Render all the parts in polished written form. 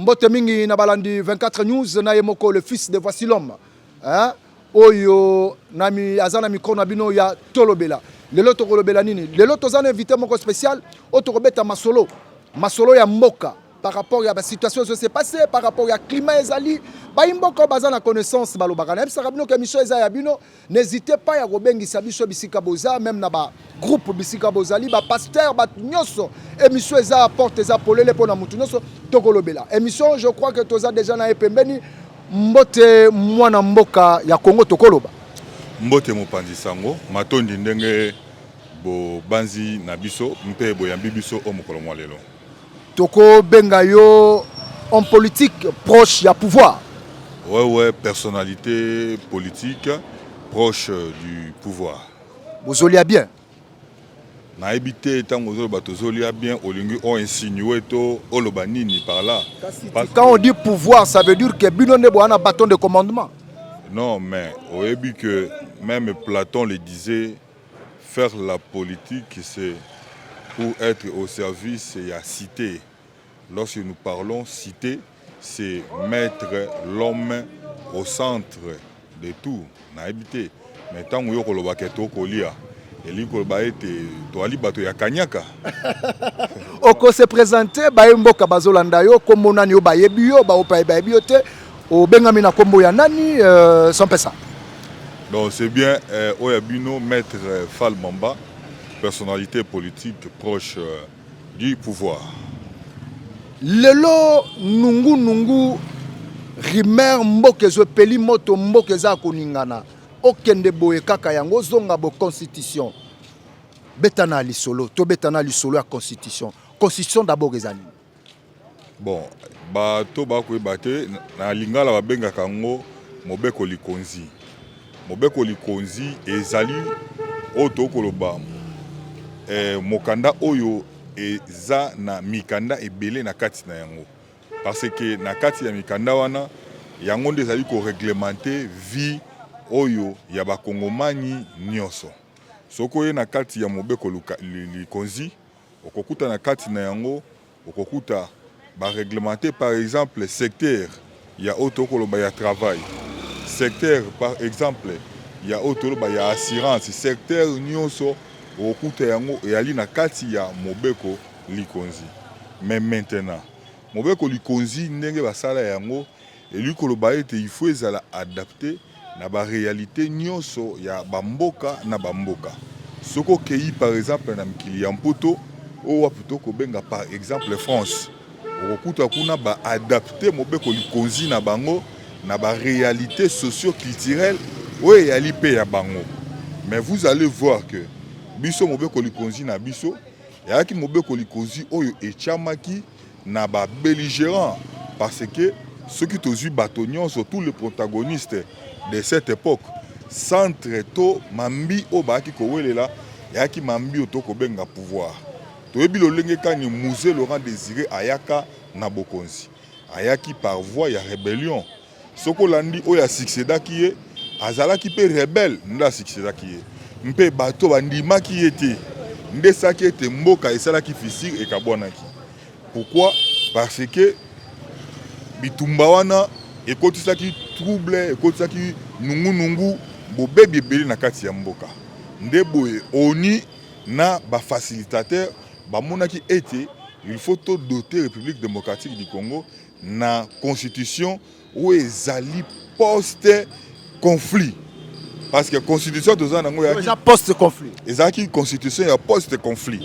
Mbote mingi na balandi 24 news na yemoko le fils de Voici l'homme. Hein? Oyo nami azana micro na bino ya tolobela. Lelo tolobela nini? Lelo tozana invité moko spécial otokobeta masolo. Masolo ya mboka par rapport à la situation qui s'est passée, par rapport à climat ezali. Ba imboko baza na connaissance balobaka. Na bisaka bino ke mission eza ya bino. N'hésitez pas ya kobengisa biso bisika boza même na ba groupe bisika bozali ba pasteur ba nyoso. Émission eza apporte eza polele pona mutu nyoso tokolobela. Émission je crois que toza déjà na epembeni mbote mwana mboka ya Congo tokoloba. Mbote mopanzi sango matondi ndenge bo banzi na biso mpe boyambi biso o mokolo mwa lelo. Toko benga yo en politique proche ya pouvoir. Ouais, personnalité politique proche du pouvoir. Bozolia bien. Na habité tant aux batozolia bien olingi on insinué to olobanini par là. Quand on dit pouvoir, ça veut dire que bino ne boana bâton de commandement. Non, mais au début que même Platon le disait, faire la politique c'est pour être au service et à cité. Lorsque nous parlons cité, c'est mettre l'homme au centre de tout. Na habité. Mais tant que vous avez kolia, et koloba ete to ali bato ya kanyaka. Oko se présenter ba mboka bazolanda yo comme nani yo ba yebi yo ba opa ba yebi yo te o bengami na kombo ya nani sans pesa. Donc c'est bien Oyabino maître Fall Mamba, personnalité politique proche du pouvoir. Lelo nungu rimer mboke zo peli moto mboke za koningana okende boye kaka yango zonga bo constitution betana lisolo to betana lisolo ya constitution d'abord ezali. Bon bato bakoyebate na lingala babenga kango mobeko likonzi. Mobeko likonzi ezali oto koloba mokanda oyo eza na mikanda ebele na kati na yango parce que na kati ya mikanda wana yango nde ezali ko réglementer vie oyo ya bakongomani nyonso soko ye na kati ya mobeko likonzi okokuta na kati na yango okokuta ba réglementer par exemple secteur ya oto koloba ya travail, secteur par exemple ya oto koloba ya assurance, secteur nyonso okuta yango eyali na kati ya mobeko likonzi. Mais maintenant mobeko likonzi ndenge basala yango eli koloba ete il faut ezala adapté na ba réalité nyonso ya bamboka na bamboka. Soko kei par exemple na mikili ya mpoto o waputo ko benga par exemple France okuta kuna ba adapté mobeko likonzi na bango na ba réalité socio-culturelle o eyali pe ya bango. Mais vous allez voir que biso mobeko likonzi na biso yaki mobeko likonzi oyo echamaki na ba belligérants parce que ceux qui tozu batonions sont tous les protagonistes de cette époque centre to mambi o baki kowelela yaki mambi to ko benga pouvoir to yebi lo lenge kani musée Laurent Désiré ayaka na bokonzi ayaki par voie ya rébellion soko landi o ya succédaki ye azalaki pe rebelle nda succédaki ye mpe bato bandimaki ete ndesaki ete mboka esalaki fisir ekabwanaki. Pourquoi? Parce que bitumba wana ekotisaki trouble ekotisaki nungu bobebi ebele na kati ya mboka nde boye oni na bafacilitateur bamonaki ete il faut to doter République démocratique du Congo na constitution ou ezali post-conflit. Parce que la constitution de Zanango est post-conflit. Ezaki constitution est post-conflit.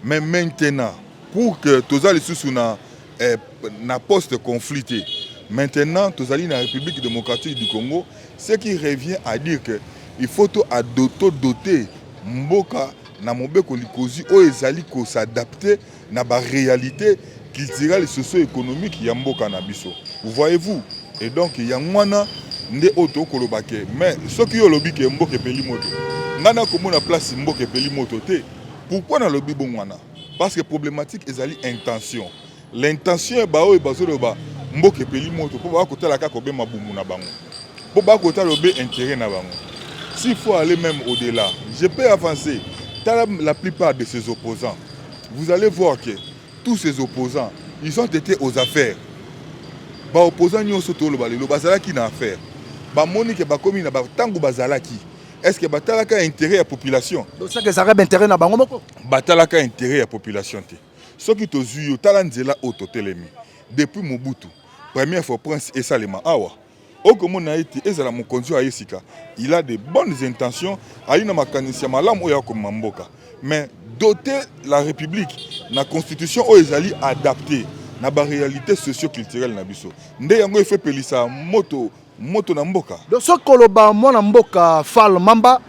Mais maintenant, pour que tous les sous na post-conflit, maintenant tous les la République démocratique du Congo, ce qui revient à dire que il faut doter mboka na mobeko likozi o ezali ko s'adapter na ba réalité culturelle et socio-économique ya mboka na biso. Vous voyez-vous? Et donc il y a mwana nde oto kolobake mais ceux qui olobi ke mboka peli moto ngana komona place mboka peli moto te. Pourquoi na lobi bongwana? Parce que problématique ezali intention. L'intention ba o bazolo ba mboka peli moto po ba kotala ka kobe mabumu na bango. Po ba kotala lobe intérêt na bango. S'il faut aller même au-delà, je peux avancer. La plupart de ces opposants, vous allez voir que tous ces opposants, ils ont été aux affaires. Ba opposant nyonso to loba lelo bazalaki na affaire. Ba moni ke ba komi na ba tangu bazalaki. Est-ce que batalaka intérêt à population? Donc ça que ça a intérêt na bango moko. Batalaka intérêt à population te. Ce qui to zuyo talanzela auto telemi. Depuis Mobutu, première fois prince et Salema awa. Okomona iti ezala mokonzi a Yesika. Il a de bonnes intentions, aina makanisi malamu oya ko mamboka. Mais doter la République na constitution o ezali adaptée na ba réalité socio-culturelle na biso. Nde yango fait pelisa moto na mboka. Donc ce koloba mona mboka Fall Mamba,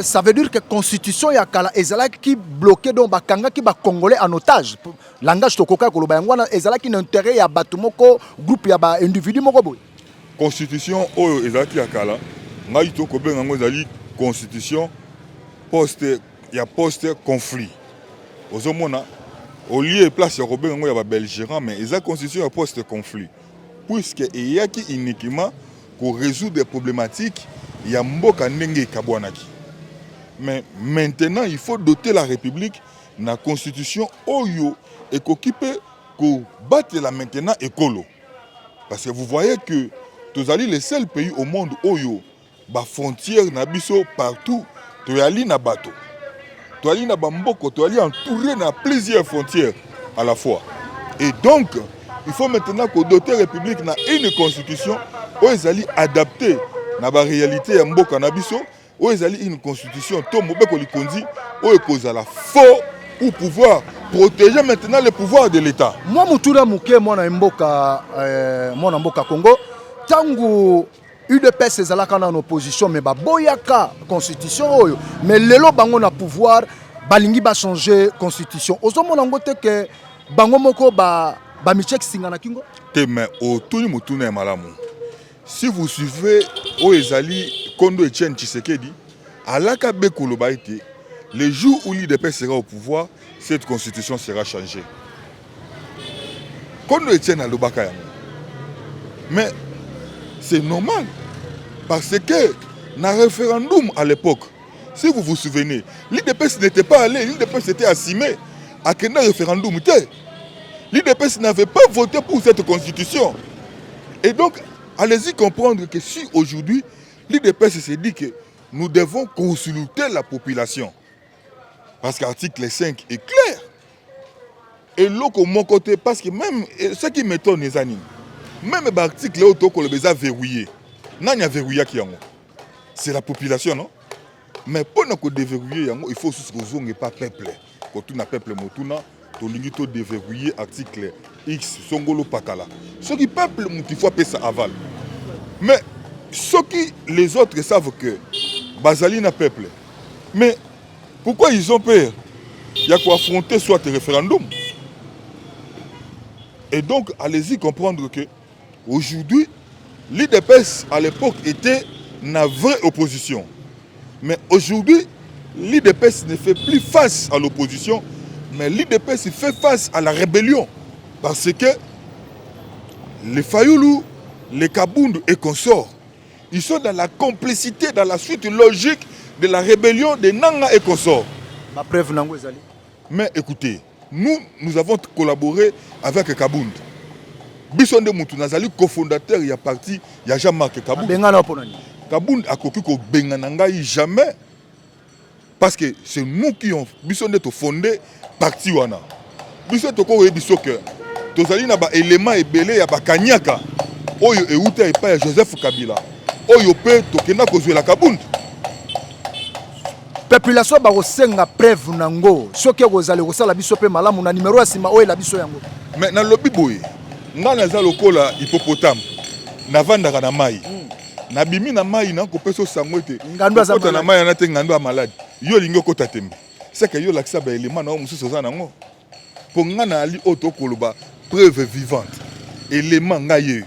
ça veut dire que constitution ya kala ezalaki qui bloqué donc bakanga ki ba congolais en otage. Langage tokoka koloba yango na ezalaki na intérêt ya batu moko groupe ya ba individu moko boy. Constitution oyo ezalaki ya kala ngai to kobenga yango ezali constitution post conflit. Ozomona au lieu et place ya kobenga yango ya ba belgérant mais ezali constitution ya post conflit. Puisque eyaki uniquement pour résoudre des problématiques ya mboka ndenge kabwanaki. Mais maintenant il faut doter la République na constitution oyo et qu'occuper ko battre la maintenant écolo. Parce que vous voyez que tous allez les seuls pays au monde oyo ba frontière na biso partout to ali na bateau. To ali na bamboko to ali entouré na plusieurs frontières à la fois. Et donc il faut maintenant que doter la République na une constitution où ils allaient adapter na ba réalité ya mboka na biso, où ils allaient une constitution to mobeko likonzi où ils la fort pour pouvoir protéger maintenant le pouvoir de l'État. Moi mutuna muke mwana mboka Congo tangu UDPS ezalaka na opposition mais ba boyaka constitution oyo mais lelo bango na pouvoir balingi ba changer constitution. Ozomona ngote ke bango moko ba michek singana kingo te mais otuni mutuna ya malamu. Si vous suivez Oezali Kondo Etienne Tshisekedi, alaka bekolo ba été le jour où l'UDPS sera au pouvoir, cette constitution sera changée. Kondo Etienne alobaka yango. Mais c'est normal parce que dans le référendum à l'époque, si vous vous souvenez, l'UDPS n'était pas allé, l'UDPS était assimé à quel référendum. L'UDPS n'avait pas voté pour cette constitution. Et donc, allez-y comprendre que si aujourd'hui, l'UDPS se dit que nous devons consulter la population, parce qu'article 5 est clair. Et l'autre, mon côté, parce que même ce qui m'étonne, les amis, même l'article où le a verrouillé, c'est la population, non? Mais pour nous déverrouiller, il faut aussi que nous pas peuple. Quand on a peuple, il faut déverrouiller l'article X, Songolo Pakala. Ce qui peuple, il faut payer ça aval. Mais ce qui les autres savent que Bazali n'a peuple. Mais pourquoi ils ont peur? Il y a quoi affronter soit le référendum. Et donc, allez-y comprendre que aujourd'hui, l'UDPS à l'époque était une vraie opposition. Mais aujourd'hui, l'UDPS ne fait plus face à l'opposition, mais l'UDPS fait face à la rébellion. Parce que les Fayoulou, les Kabound et consorts, ils sont dans la complicité, dans la suite logique de la rébellion de Nanga et consorts. Ma preuve nango ezali. Mais écoutez, nous avons collaboré avec Kabound. Bissonde Moutounazali, cofondateur, il y a parti, il y a Jean-Marc Kabound. Kabound a copié que Benganangaï jamais. Parce que c'est nous qui avons fondé parti wana. Bissonde Toko et Bissoke. Tozali na ba élément ebélé ya ba Kanyaka. Oyo euta et pas Joseph Kabila. Oyo pe tokena kozwe la Kabound. Population ba kosenga preuve nango. Soki kozali kosala biso pe malamu na numéro ya sima oyo la biso yango. Mais na lobi boye. Nga naza lokola hippopotame. Navandaka na mai. Na bimi na mai na kopesa sango te. Ngando za na mai na te ngando a malade. Yo lingo kota tembe. C'est que yo lakisa ba élément na mususu za nango. Pour nga na ali auto koloba preuve vivante. Élément ngaye.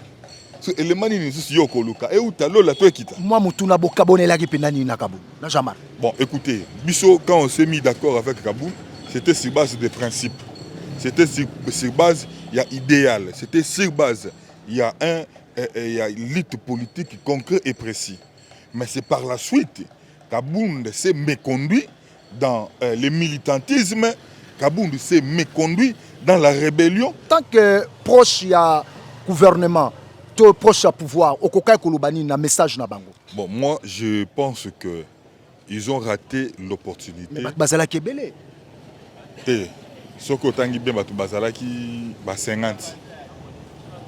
So élément ni mususu yo koluka. E utalo la to ekita. Moi mutuna bokabonela ki penani na Kabound. Na Jamar. Bon, écoutez, biso quand on s'est mis d'accord avec Kabound, c'était sur base des principes. C'était sur base, il y a idéal. C'était sur base, il y a une lutte politique concret et précis. Mais c'est par la suite, Kabound s'est méconduit dans le militantisme, Kabound s'est méconduit dans la rébellion. Tant que proche ya gouvernement, proche à pouvoir, au kokai kolobani na message na bango. Bon, moi, je pense que ils ont raté l'opportunité. Mais bazala kebele. Et ce que tangi bien batu bazala qui ba 50.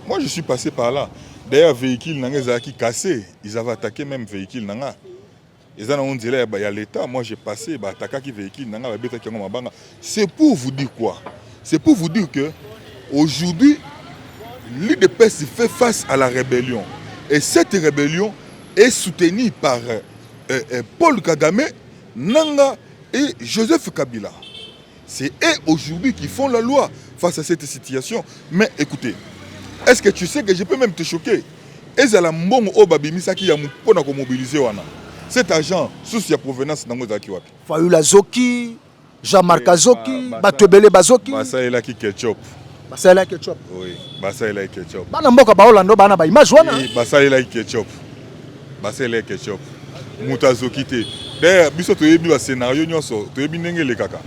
Moi, je suis passé par là. D'ailleurs, véhicule nanga qui cassé, ils avaient attaqué même véhicule nanga. Ils ont dit là, il y a l'État. Moi, j'ai passé, attaqué qui véhicule nanga, c'est pour vous dire quoi? C'est pour vous dire que aujourd'hui, l'UDPS fait face à la rébellion. Et cette rébellion est soutenue par Paul Kagame, Nanga et Joseph Kabila. C'est eux aujourd'hui qui font la loi face à cette situation. Mais écoutez, est-ce que tu sais que je peux même te choquer? Cet argent, sous sa provenance, dans Fayula Zoki, Jean-Marc Azoki, Batebele Bazoki. Basa est là qui ketchup. Basa est là ketchup. Oui, Basa est là ketchup. Bana mboka ba Orlando bana ba image wana. Basa est là ketchup. Basa est là ketchup. Mutazoki te. D'ailleurs, biso to yebi ba scénario nyonso, to yebi ndenge le kaka.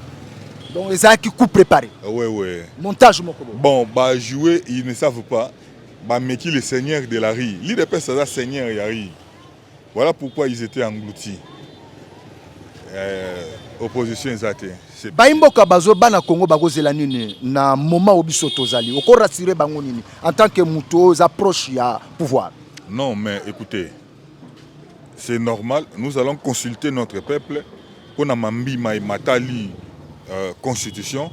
Donc les qui coup préparé. Ouais ouais. Montage mokobo. Bon, bah jouer, ils ne savent pas. Bah meki le seigneur de la rue. L'IDPS ça seigneur ya rue. Voilà pourquoi ils étaient engloutis. Opposition exatée. Baimboka bazo bana Congo bakozela nini na moment obiso tozali. Oko rassurer bango nini en tant que muto approche ya pouvoir. Non mais écoutez, c'est normal, nous allons consulter notre peuple pour na mambi matali constitution,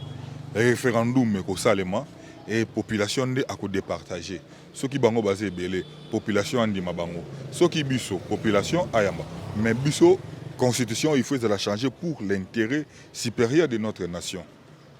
référendum ko salema et population de à départager. Ceux qui bango basé belé, population andi mabango. Ceux qui biso, population ayamba. Mais biso constitution, il faut la changer pour l'intérêt supérieur de notre nation.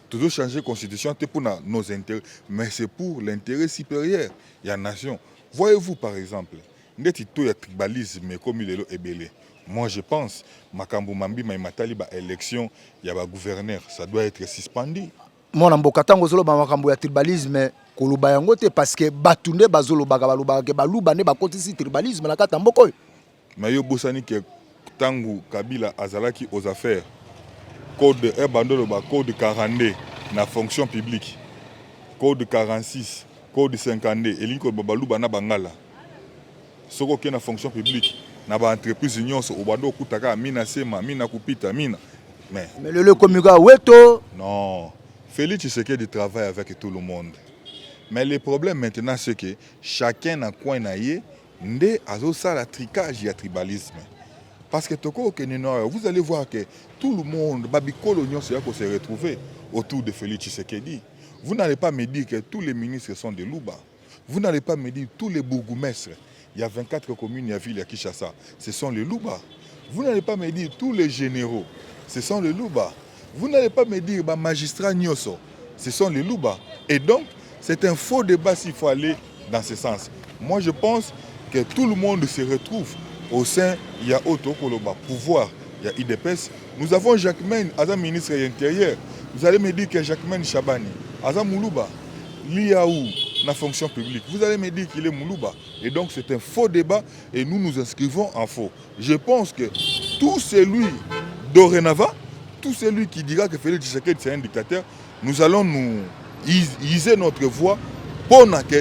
Toujours changer constitution c'est pour nos intérêts, mais c'est pour l'intérêt supérieur de la nation. Voyez-vous par exemple, ndetito ya tribalisme comme il est belé. Moi je pense makambo mambi matali ba élection ya ba gouverneur, ça doit être suspendu. Mona mboka tango zolo ba makambo ya tribalisme koluba yango te parce que batunde bazolo bagabaluba ke baluba ne bakotisi tribalisme na kata mboko. Mais yo bosani ke tango Kabila azalaki aux affaires code ebandolo ba code 42 na fonction publique, code 46, code 52 elinko babaluba na bangala. Soko ke na fonction publique na ba entreprise nyonso obando kutaka mina sema mina kupita mina. Mais le komiga weto non, Félix Tshisekedi travaille avec tout le monde. Mais le problème maintenant c'est que chacun na coin na yé ndé azo sala tricage ya tribalisme. Parce que toko vous allez voir que tout le monde babikolo nyonso ya ko se retrouver autour de Félix Tshisekedi. Vous n'allez pas me dire que tous les ministres sont des louba. Vous n'allez pas me dire tous les bourgmestres. Il y a 24 communes à ville à Kinshasa. Ce sont les louba. Vous n'allez pas me dire tous les généraux. Ce sont les louba. Vous n'allez pas me dire bah, magistrats Nyoso. Ce sont les louba. Et donc, c'est un faux débat s'il faut aller dans ce sens. Moi, je pense que tout le monde se retrouve au sein, il y a Otokoloba, pouvoir, il y a IDPS. Nous avons Jacquemaine, Azam ministre de l'Intérieur. Vous allez me dire que Jacquemaine Chabani, Azam Moulouba, l'IAOU, la fonction publique. Vous allez me dire qu'il est Moulouba. Et donc c'est un faux débat et nous nous inscrivons en faux. Je pense que tout celui dorénavant, tout celui qui dira que Félix Tshisekedi c'est un dictateur, nous allons nous user notre voix pour que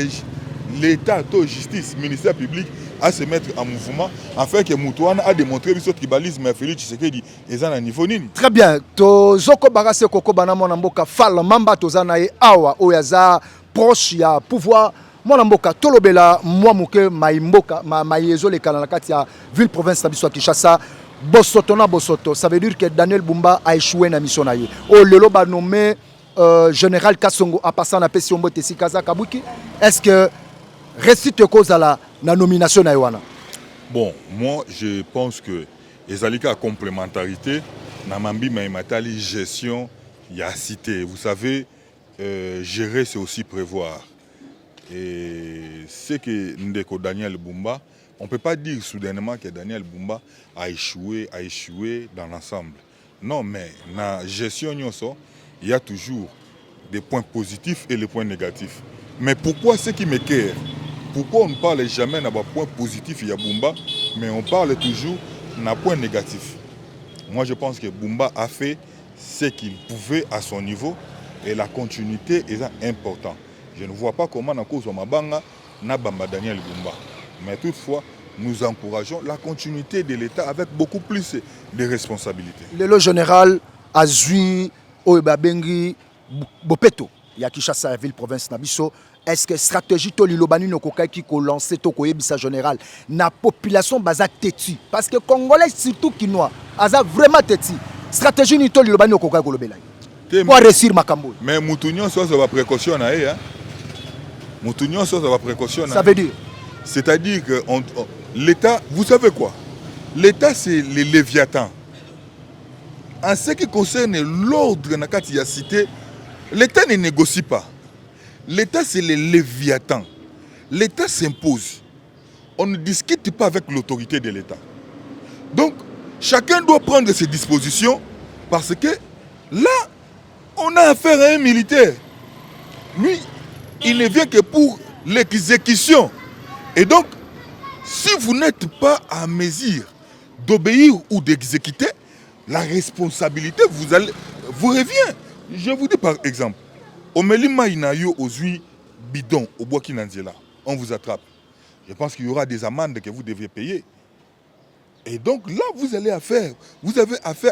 l'État, la justice, le ministère public à se mettre en mouvement afin que Moutouane a démontré que ce tribalisme Félix Tshisekedi est à un niveau nini. Très bien. To zoko bagase koko bana mona mboka fal mamba tozana e awa oyaza proche ya pouvoir mona mboka tolobela mwa muke maimboka mayezo le kana kati ya ville province na biso Kinshasa bosoto na bosoto. Ça veut dire que Daniel Bumba a échoué na mission na ye. O lelo ba nommé général Kassongo en passant na pesi ombote Sikaza Kabuki. Est-ce que récite cause à la nomination na Yoana? Bon, moi je pense que les alliés à complémentarité, Namambi Maïmatali, gestion, il y a cité. Vous savez, gérer c'est aussi prévoir. Et ce que Ndeko Daniel Bumba, on ne peut pas dire soudainement que Daniel Bumba a échoué dans l'ensemble. Non, mais dans la gestion, il y a toujours des points positifs et les points négatifs. Mais pourquoi ce qui m'écœure? Pourquoi on ne parle jamais d'un point positif il y a Bumba, mais on parle toujours d'un point négatif? Moi je pense que Bumba a fait ce qu'il pouvait à son niveau et la continuité est important. Je ne vois pas comment na cause mabanga na bamba Daniel Bumba. Mais toutefois, nous encourageons la continuité de l'État avec beaucoup plus de responsabilités. Le général Azui Oebabengi Bopeto, ya Kinshasa la ville province Nabiso. Est-ce que stratégie to lilobani no kokai ki ko lancer to ko yebisa général na population baza teti parce que congolais surtout kinois aza vraiment teti stratégie ni to lilobani no kokai ko lobela pour réussir makambo. Mais mutunyo so va précaution na hein. Mutunyo so va précaution. Ça veut dire c'est-à-dire que l'État, vous savez quoi? L'État c'est les Léviathans. En ce qui concerne l'ordre nakati ya cité, l'État ne négocie pas. L'État, c'est les Léviathans. L'État s'impose. On ne discute pas avec l'autorité de l'État. Donc, chacun doit prendre ses dispositions parce que là, on a affaire à un militaire. Lui, il ne vient que pour l'exécution. Et donc, si vous n'êtes pas à mesure d'obéir ou d'exécuter, la responsabilité vous revient. Je vous dis par exemple, Omelima Inayo Ozui bidon au bois Kinanzela, on vous attrape. Je pense qu'il y aura des amendes que vous devrez payer. Et donc là, vous avez affaire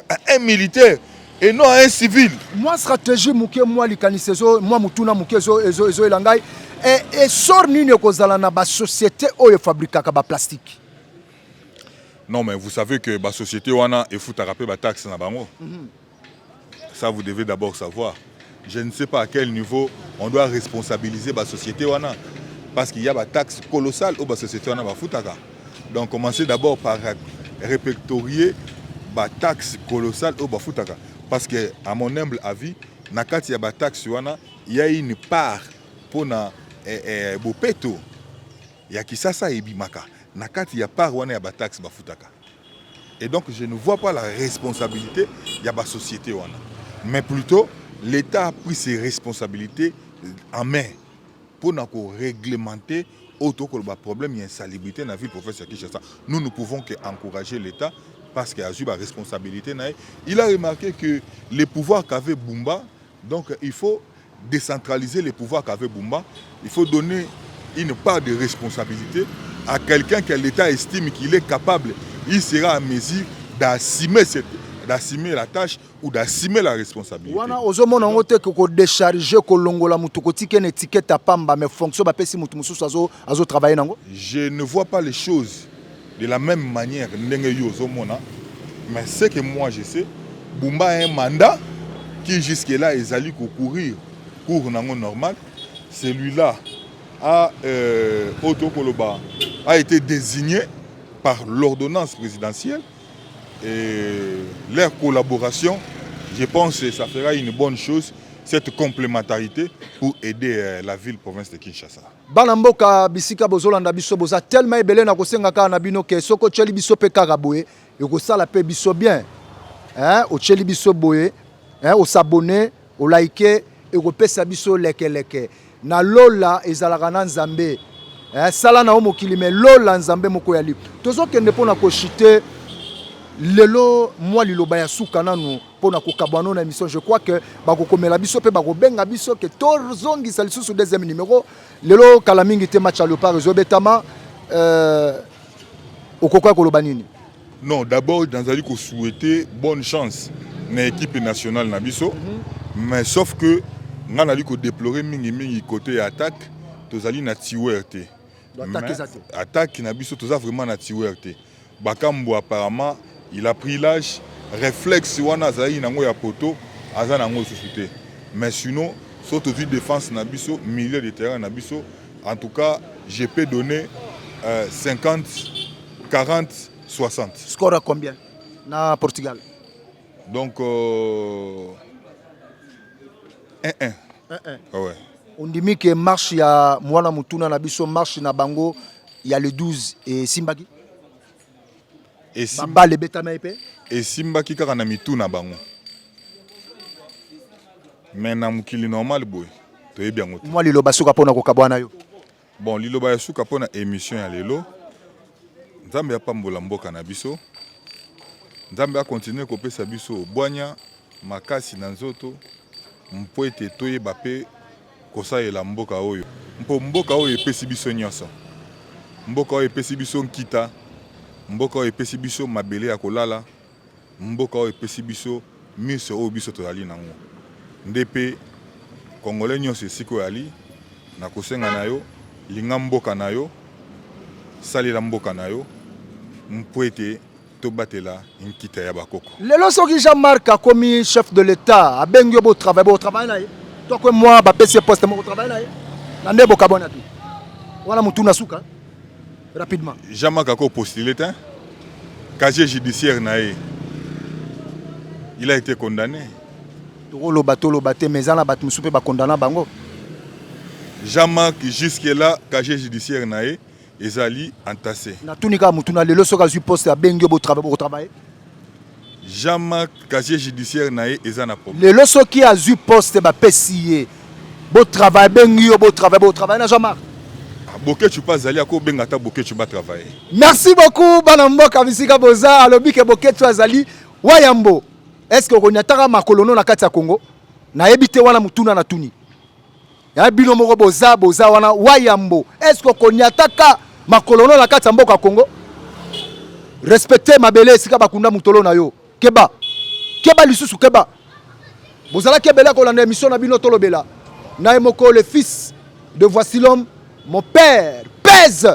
à un militaire et non à un civil. Moi, stratégie, moi, l'ikanisezo, moi, mutuna mukezo, ezo elangai, et sort nini kozala na ba société oyo fabrika ba plastique. Non, mais vous savez que la société wana et faut rappeler la taxe na bango. Ça, vous devez d'abord savoir. Je ne sais pas à quel niveau on doit responsabiliser la société wana. Parce qu'il y a des taxes colossales au la société wana bafutaka. Donc commencez d'abord par répertorier les taxes colossales au bafutaka. Parce que à mon humble avis, nakati ya ba taxe wana, il y a une part pour na bopeto. Ya kisasa ebimaka. Nakati ya part wana ya ba taxe bafutaka. Et donc je ne vois pas la responsabilité ya ba société wana. Mais plutôt l'État a pris ses responsabilités en main pour réglementer autant que le problème d'insalubrité dans la ville professeur Kinshasa. Nous ne pouvons qu'encourager l'État parce qu'il a eu la responsabilité. Il a remarqué que les pouvoirs qu'avait Bumba, donc il faut décentraliser les pouvoirs qu'avait Bumba. Il faut donner une part de responsabilité à quelqu'un que l'État estime qu'il est capable. Il sera à mesure d'assumer la tâche ou d'assumer la responsabilité. Wana ozomona ngote ko décharger ko longola mutu ko tikene étiquette pamba mais fonction ba pesi mutu mususu azo travailler nango. Je ne vois pas les choses de la même manière ndenge yo ozomona, mais ce que moi je sais, Bumba a un mandat qui jusque là ezali ko courir cours nango normal. Celui-là a été désigné par l'ordonnance présidentielle. Et leur collaboration, je pense que ça fera une bonne chose, cette complémentarité pour aider la ville province de Kinshasa. Banamboka bisika bozolanda biso boza tellement ebele na kosenga ka na bino ke soko tcheli biso pe karaboye e ko sala pe biso bien. O tcheli biso boye, o s'abonner, o liker e ko pesa biso leke. Na lola ezalaka na Nzambe. Sala na omokili me lola Nzambe moko yali. Tozo kende pona ko chiter lelo moi liloba ya suka nanu pona kokabwana na émission. Je crois que bakokomela biso pe bakobenga biso ke tozongisa lisusu deuxième numéro lelo kala mingi te match à Léopard ezobetama okoka koloba nini? Non, d'abord danzali ko souhaiter bonne chance na équipe nationale na biso. Mais sauf que nga nali ko déplorer mingi côté attaque tozali na tiwerte. Attaque na biso toza vraiment na tiwerte. Bakambo apparemment il a pris l'âge, réflexe wana zaï nango ya poto, aza nango susute. Mais sinon, surtout défense nabiso, milieu de terrain nabiso, en tout cas, je peux donner 50, 40, 60. Score à combien na Portugal? Donc 1-1. 1-1. Ouais. On dit que marche ya mwana mutuna nabiso marche na bango il y a le 12 et Simbaki. Et Simba qui kaka na mitu na bango. Mais na mukili normal boy. To yebi yango. Moi lilo basuka pona ko kabwana yo. Bon lilo basuka pona émission ya lelo. Nzambe apambola mboka na biso. Nzambe a continuer ko pesa biso boanya makasi na nzoto mpo ete toyeba mpe kosalela mboka oyo mpo mboka oyo epesi biso nyonso mboka oyo epesi biso nkita mboka oyo epesi biso mabele ya kolala mboka oyo epesi biso miso oyo biso tozali nango nde mpe kongole nyonso esika oyali na kosenga na yo linga mboka na yo salela mboka na yo mpo ete tobatela nkita ya bakoko. Lelo soki Jean-Marc akomi chef de l'État abengi yo bo travail na ye to ko moi ba pesi poste mo travail na ye na ndebo kabona tu wana mutu na suka rapidement. Jean-Marc ako postulé te casier judiciaire na ye il a été condamné. Tolo baté mais ana bat musupe ba condamné bango. Jean-Marc jusque là casier judiciaire na ye ezali entassé. Na tunika mutu na lelo soka zu poste abengi yo bo travail. Jean-Marc casier judiciaire na ye ezana problème. Lelo soki azu poste ba pesi bo travail bengi yo bo travail na Jean-Marc. Boke tu pas zali ako benga ta boke tu ba travailler. Merci beaucoup bana mboka bisika boza alobi ke boke tu azali wayambo. Est-ce que okonyataka makolono na kati ya Congo na yebite wana mutuna na tuni ya bino moko boza wana wayambo. Est-ce que okonyataka makolono na kati ya mboka Congo respecter mabele esika bakunda mutolo na yo keba lisusu keba bozala kebela ko landa émission na bino tolobela na moko le fils de Voici l'homme mon père pèse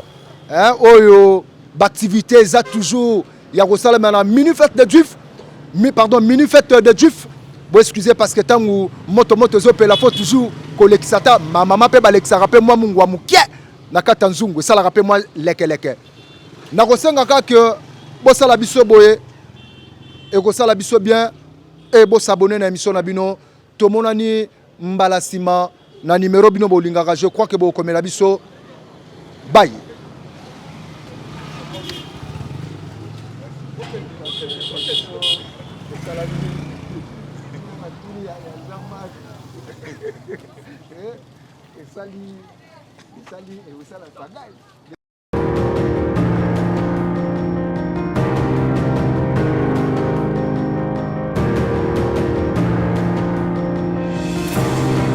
hein oyo d'activité za toujours ya kosala na mini fête de juif mini fête de juif bon excusez parce que tant moto zo pe la faut toujours kolekisata ma maman pe balekisaka pe moi mungu wa mukie na kata nzungu sala rappel moi leke na kosenga ka que bo sala biso boye et ko sala biso bien et bo s'abonner na émission na bino to monani mbala sima na numéro bino bolingaka je crois que bo komela biso bye. Et sali et sala